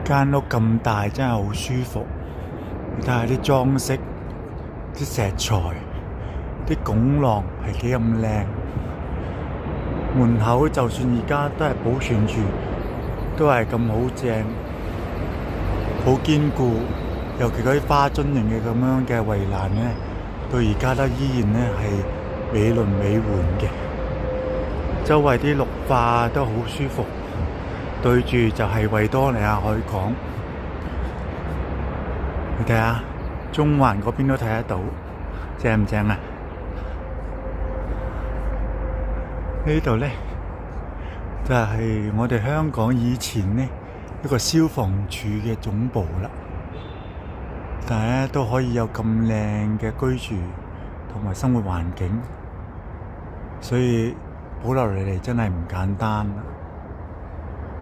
間屋咁大真係好舒服，你睇下啲裝飾、啲石材、啲拱廊係幾咁靚，門口就算而家都係保存住，都係咁好正、好堅固，尤其嗰啲花樽型嘅咁樣嘅圍欄呢，到而家都依然呢係美輪美奐嘅，周圍啲綠化都好舒服。對住就係維多利亞海港，你睇下中環嗰邊都睇得到，正唔正啊？呢度呢，就係我哋香港以前呢一個消防處嘅總部啦，但係咧都可以有咁靚嘅居住同埋生活環境，所以保留落嚟真係唔簡單啦。